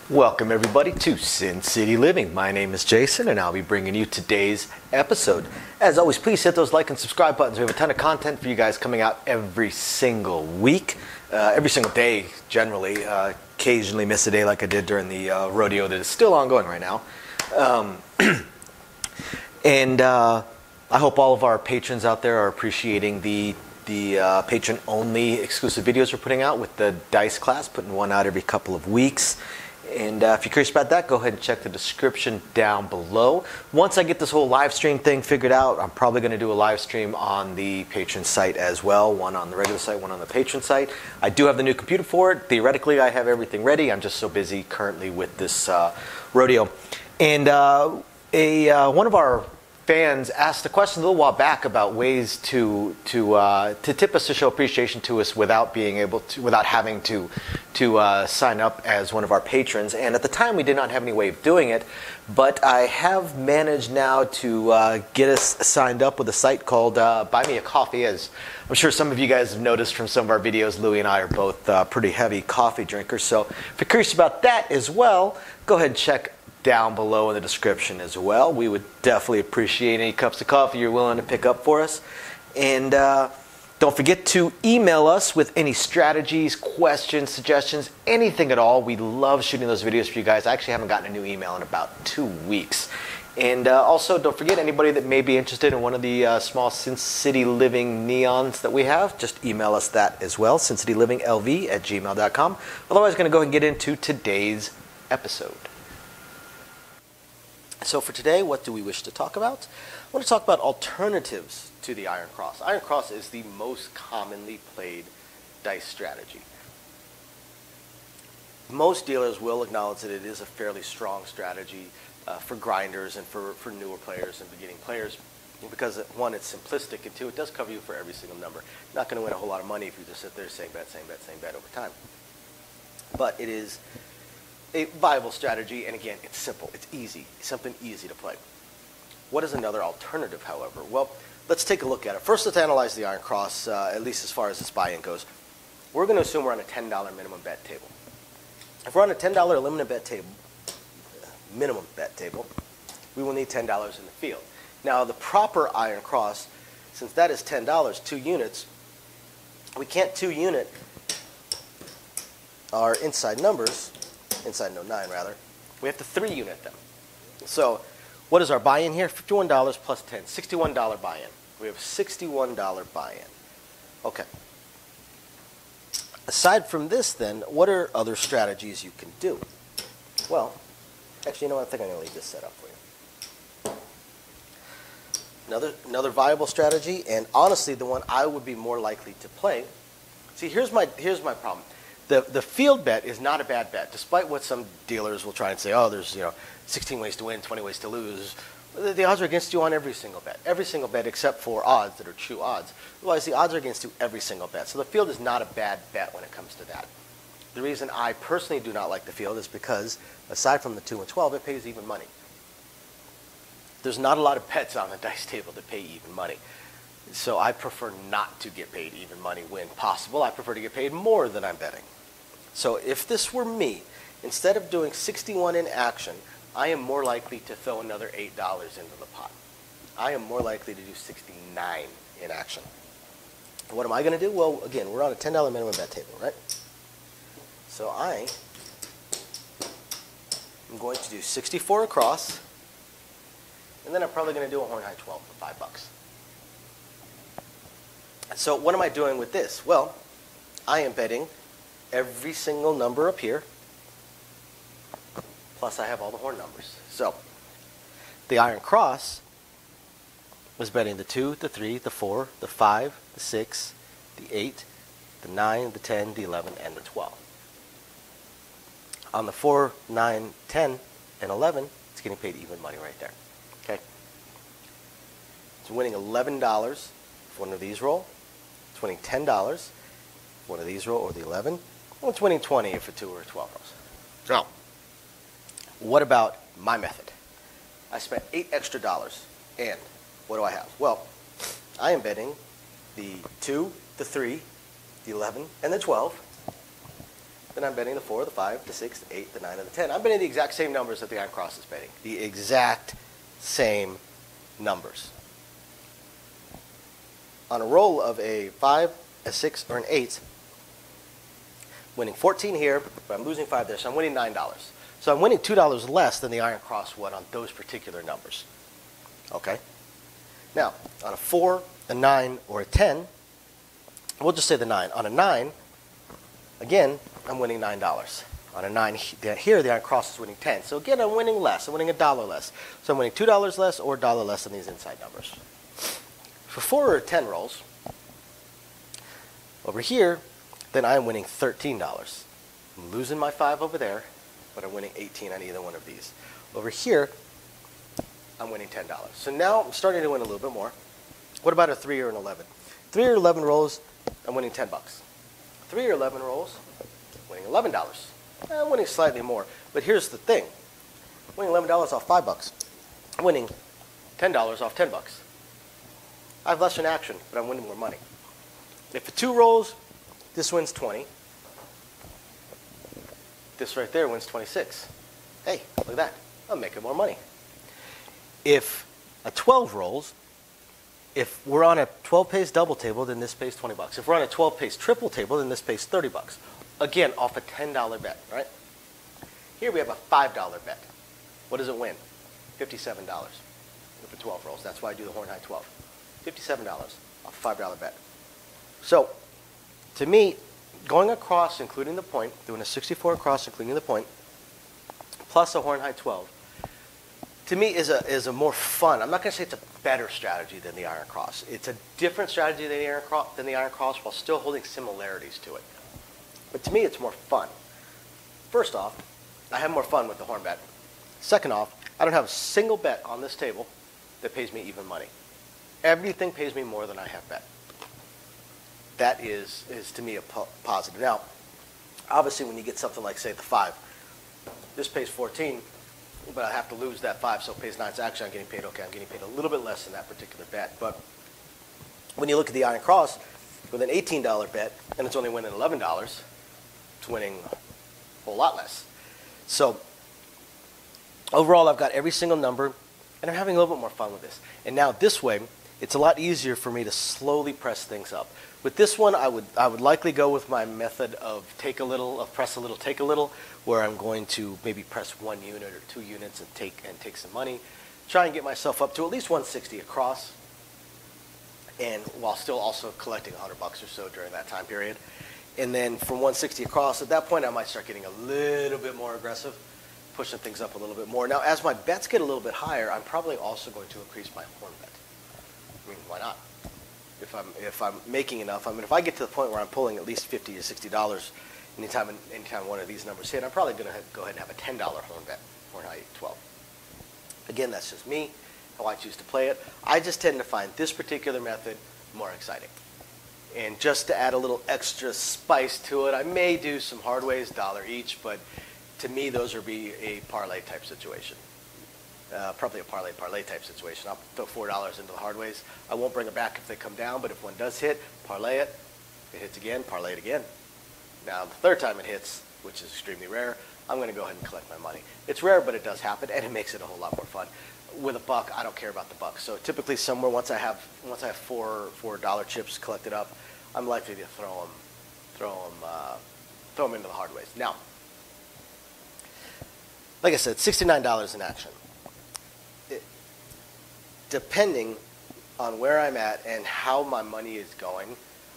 Welcome everybody to Sin City Living. My name is Jason and I'll be bringing you today's episode. As always, please hit those like and subscribe buttons. We have a ton of content for you guys coming out every single week, every single day generally. Occasionally miss a day like I did during the rodeo that is still ongoing right now. I hope all of our patrons out there are appreciating the patron-only exclusive videos we're putting out with the dice class, putting one out every couple of weeks. And if you're curious about that, go ahead and check the description down below. Once I get this whole live stream thing figured out, I'm probably going to do a live stream on the patron site as well. One on the regular site, one on the patron site. I do have the new computer for it. Theoretically, I have everything ready. I'm just so busy currently with this rodeo. And one of our fans asked a question a little while back about ways to tip us, to show appreciation to us without having to sign up as one of our patrons. And at the time we did not have any way of doing it, but I have managed now to get us signed up with a site called Buy Me a Coffee. As I'm sure some of you guys have noticed from some of our videos, Louie and I are both pretty heavy coffee drinkers. So if you're curious about that as well, go ahead and check down below in the description as well. We would definitely appreciate any cups of coffee you're willing to pick up for us. And don't forget to email us with any strategies, questions, suggestions, anything at all. We love shooting those videos for you guys. I actually haven't gotten a new email in about 2 weeks. And also, don't forget, anybody that may be interested in one of the small Sin City Living neons that we have, just email us that as well, sincitylivingLV@gmail.com. Otherwise, going to go ahead and get into today's episode. So for today, what do we wish to talk about? I want to talk about alternatives to the Iron Cross. Iron Cross is the most commonly played dice strategy. Most dealers will acknowledge that it is a fairly strong strategy for grinders and for newer players and beginning players, because one, it's simplistic, and two, it does cover you for every single number. You're not going to win a whole lot of money if you just sit there saying bet, same bet, same bet over time. But it is a viable strategy, and again, it's simple, it's easy, it's something easy to play. What is another alternative, however? Well, let's take a look at it. First, let's analyze the Iron Cross, at least as far as its buy-in goes. We're going to assume we're on a $10 minimum bet table. If we're on a $10 minimum bet table, we will need $10 in the field. Now, the proper Iron Cross, since that is $10, 2 units, we can't 2-unit our inside numbers, inside no 9 rather, we have to 3-unit them. So what is our buy-in here? $51 plus 10, $61 buy-in. We have $61 buy-in. Okay. Aside from this then, what are other strategies you can do? Well, actually, you know what? I think I'm going to leave this set up for you. Another viable strategy, and honestly the one I would be more likely to play. See, here's my problem. The field bet is not a bad bet, despite what some dealers will try and say, oh, there's 16 ways to win, 20 ways to lose. The odds are against you on every single bet except for odds that are true odds. Otherwise, the odds are against you every single bet. So the field is not a bad bet when it comes to that. The reason I personally do not like the field is because, aside from the 2 and 12, it pays even money. There's not a lot of bets on the dice table that pay even money. So I prefer not to get paid even money when possible. I prefer to get paid more than I'm betting. So if this were me, instead of doing 61 in action, I am more likely to throw another $8 into the pot. I am more likely to do 69 in action. What am I going to do? Well, again, we're on a $10 minimum bet table, right? So I am going to do 64 across, and then I'm probably going to do a horn high 12 for $5. So what am I doing with this? Well, I am betting every single number up here, plus I have all the horn numbers. So the Iron Cross was betting the 2, the 3, the 4, the 5, the 6, the 8, the 9, the 10, the 11, and the 12. On the 4, 9, 10, and 11, it's getting paid even money right there. Okay? It's winning $11 if one of these roll. It's winning $10 if one of these roll, or the 11. Well, it's winning 20 if a 2 or a 12 rolls. So, what about my method? I spent $8 extra, and what do I have? Well, I am betting the 2, the 3, the 11, and the 12. then I'm betting the 4, the 5, the 6, the 8, the 9, and the 10. I'm betting the exact same numbers that the iron cross is betting. The exact same numbers. On a roll of a 5, a 6, or an 8, winning 14 here, but I'm losing 5 there, so I'm winning $9. So I'm winning $2 less than the iron cross would on those particular numbers. Okay? Now, on a 4, a 9, or a 10, we'll just say the 9. On a 9, again, I'm winning $9. On a 9 here, the iron cross is winning 10. So again, I'm winning less. I'm winning $1 less. So I'm winning $2 less or $1 less than these inside numbers. For 4 or 10 rolls, over here, then I'm winning $13. I'm losing my 5 over there, but I'm winning 18 on either one of these. Over here, I'm winning $10. So now I'm starting to win a little bit more. What about a 3 or an 11? 3 or 11 rolls, I'm winning $10. 3 or 11 rolls, winning $11. I'm winning slightly more, but here's the thing. I'm winning $11 off $5. I'm winning $10 off $10. I have less in action, but I'm winning more money. If for 2 rolls, this wins 20. This right there wins 26. Hey, look at that. I'm making more money. If a 12 rolls, if we're on a 12-pace double table, then this pays $20. If we're on a 12-pace triple table, then this pays $30. Again, off a $10 bet, right? Here we have a $5 bet. What does it win? $57 for 12 rolls. That's why I do the horn high 12. $57 off a $5 bet. So, to me, going across, including the point, doing a 64 across, including the point, plus a horn high 12, to me is a more fun. I'm not going to say it's a better strategy than the iron cross. It's a different strategy than the iron cross while still holding similarities to it. But to me, it's more fun. First off, I have more fun with the horn bet. Second off, I don't have a single bet on this table that pays me even money. Everything pays me more than I have bet. That is to me a positive. Now, obviously when you get something like, say, the 5, this pays 14, but I have to lose that 5, so it pays 9. So actually I'm getting paid, okay, I'm getting paid a little bit less than that particular bet. But when you look at the iron cross, with an $18 bet, and it's only winning $11, it's winning a whole lot less. So overall, I've got every single number, and I'm having a little bit more fun with this. And now this way, it's a lot easier for me to slowly press things up. With this one, I would likely go with my method of press a little, take a little, where I'm going to maybe press 1 unit or 2 units and take some money, try and get myself up to at least 160 across, and while still also collecting $100 or so during that time period. And then from 160 across, at that point, I might start getting a little bit more aggressive, pushing things up a little bit more. Now, as my bets get a little bit higher, I'm probably also going to increase my horn bet. I mean, why not? If I'm making enough, I mean, if I get to the point where I'm pulling at least $50 to $60 anytime one of these numbers hit, I'm probably going to go ahead and have a $10 horn bet, horn high 12. Again, that's just me, how I choose to play it. I just tend to find this particular method more exciting. And just to add a little extra spice to it, I may do some hard ways, $1 each, but to me, those would be a parlay type situation. Probably a parlay type situation. I'll throw $4 into the hard ways. I won't bring it back if they come down, but if one does hit, parlay it. If it hits again, parlay it again. Now, the third time it hits, which is extremely rare, I'm going to go ahead and collect my money. It's rare, but it does happen, and it makes it a whole lot more fun. With a buck, I don't care about the buck. So typically, somewhere once I have $4 chips collected up, I'm likely to throw them into the hard ways. Now, like I said, $69 in action. Depending on where I'm at and how my money is going,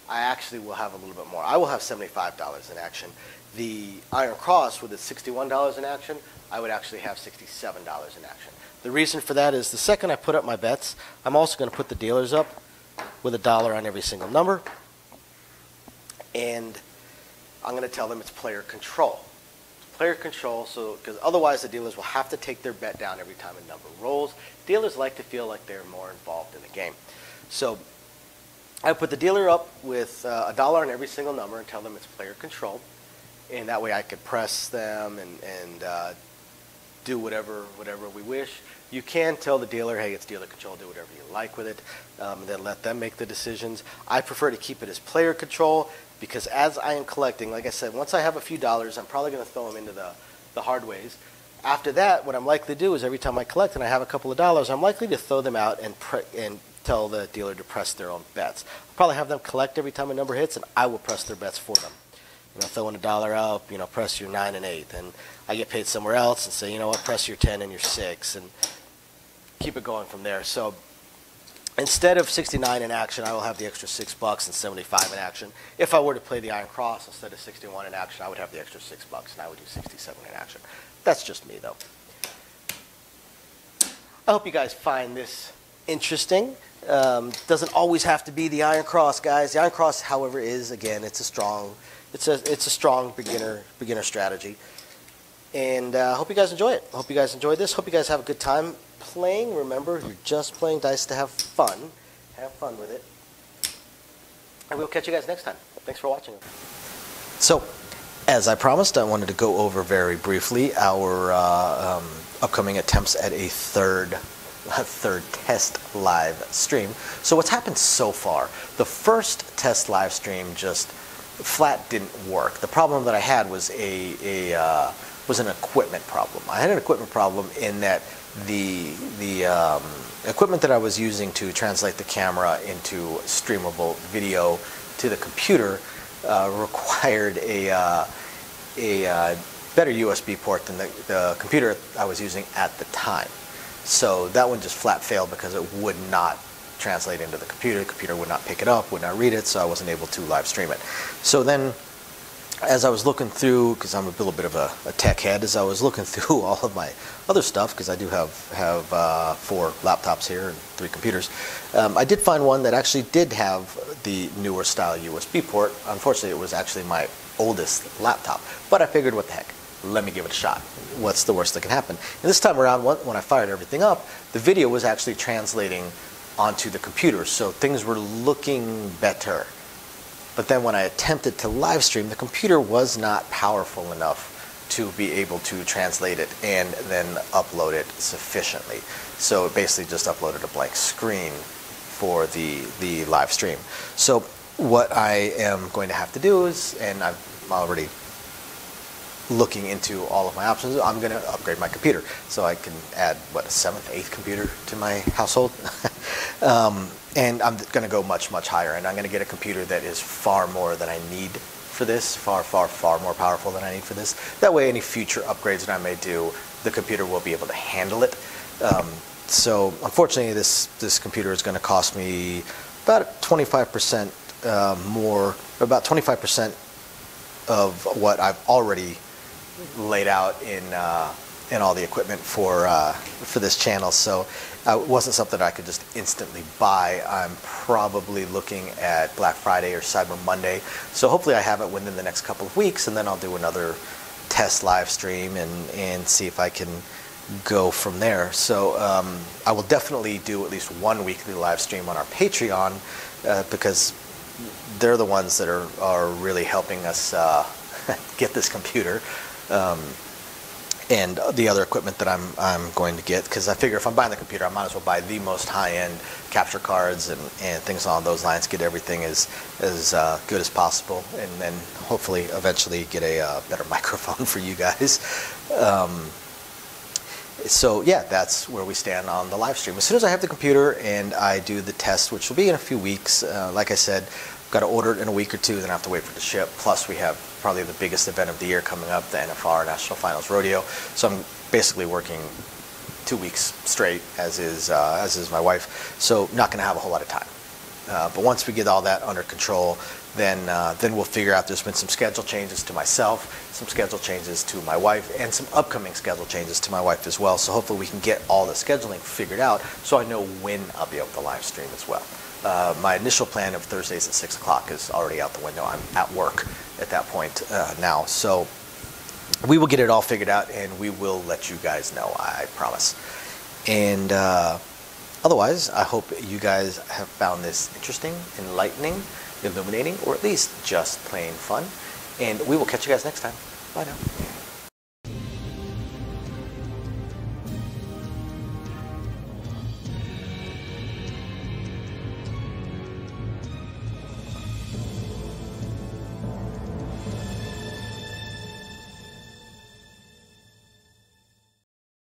I actually will have a little bit more. I will have $75 in action. The iron cross with its $61 in action, I would actually have $67 in action. The reason for that is the second I put up my bets, I'm also going to put the dealers up with $1 on every single number. And I'm going to tell them it's player control. Player control, so because otherwise the dealers will have to take their bet down every time a number rolls. Dealers like to feel like they're more involved in the game. So I put the dealer up with $1 on every single number and tell them it's player control. And that way I could press them and do whatever we wish. You can tell the dealer, hey, it's dealer control, do whatever you like with it, and then let them make the decisions. I prefer to keep it as player control. because as I am collecting, like I said, once I have a few dollars, I'm probably going to throw them into the hard ways. After that, what I'm likely to do is every time I collect and I have a couple of dollars, I'm likely to throw them out and tell the dealer to press their own bets. I'll probably have them collect every time a number hits, and I will press their bets for them. Throwing a dollar out, press your 9 and 8, and I get paid somewhere else and say, you know what, press your 10 and your 6, and keep it going from there. So instead of 69 in action, I will have the extra $6 and 75 in action. If I were to play the Iron Cross instead of 61 in action, I would have the extra $6 and I would do 67 in action. That's just me, though. I hope you guys find this interesting. Doesn't always have to be the Iron Cross, guys. The Iron Cross, however, is, again, it's a strong beginner strategy. And I hope you guys enjoy it. I hope you guys enjoyed this. Hope you guys have a good time playing. Remember, you're just playing dice to have fun. Have fun with it. And we'll catch you guys next time. Thanks for watching. So, as I promised, I wanted to go over very briefly our upcoming attempts at a third test live stream. So what's happened so far? The first test live stream just flat didn't work. The problem that I had was was an equipment problem. I had an equipment problem in that the equipment that I was using to translate the camera into streamable video to the computer required a better USB port than the computer I was using at the time. So that one just flat failed because it would not translate into the computer. The computer would not pick it up, would not read it, so I wasn't able to live stream it. So then, as I was looking through, because I'm a little bit of a tech head, as I was looking through all of my other stuff, because I do have 4 laptops here and 3 computers, I did find one that actually did have the newer style USB port. Unfortunately, it was actually my oldest laptop, but I figured, what the heck, let me give it a shot. What's the worst that can happen? And this time around, when I fired everything up, the video was actually translating onto the computer, so things were looking better. But then when I attempted to live stream, the computer was not powerful enough to be able to translate it and then upload it sufficiently. So it basically just uploaded a blank screen for the live stream. So what I am going to have to do is, and I'm already looking into all of my options, I'm going to upgrade my computer so I can add, what, a 7th, 8th computer to my household. And I'm going to go much, much higher, and I'm going to get a computer that is far more than I need for this, far, far, far more powerful than I need for this. That way, any future upgrades that I may do, the computer will be able to handle it. So unfortunately, this computer is going to cost me about 25% more, about 25% of what I've already laid out in all the equipment for this channel. So it wasn't something I could just instantly buy. I'm probably looking at Black Friday or Cyber Monday. So hopefully I have it within the next couple of weeks, and then I'll do another test live stream and see if I can go from there. So I will definitely do at least one weekly live stream on our Patreon because they're the ones that are really helping us get this computer. And the other equipment that I'm going to get, because I figure if I'm buying the computer, I might as well buy the most high-end capture cards and things along those lines, get everything as good as possible, and then hopefully eventually get a better microphone for you guys. So yeah, that's where we stand on the live stream. As soon as I have the computer and I do the test, which will be in a few weeks, like I said, I've got to order it in a week or two, then I have to wait for it to ship. Plus we have probably the biggest event of the year coming up, the NFR National Finals Rodeo. So I'm basically working 2 weeks straight, as is my wife. So not going to have a whole lot of time. But once we get all that under control, then we'll figure out. There's been some schedule changes to myself, some schedule changes to my wife, and some upcoming schedule changes to my wife as well. So hopefully we can get all the scheduling figured out so I know when I'll be able to live stream as well. My initial plan of Thursdays at 6 o'clock is already out the window. I'm at work at that point now. So we will get it all figured out, and we will let you guys know, I promise. And otherwise, I hope you guys have found this interesting, enlightening, illuminating, or at least just plain fun. And we will catch you guys next time. Bye now.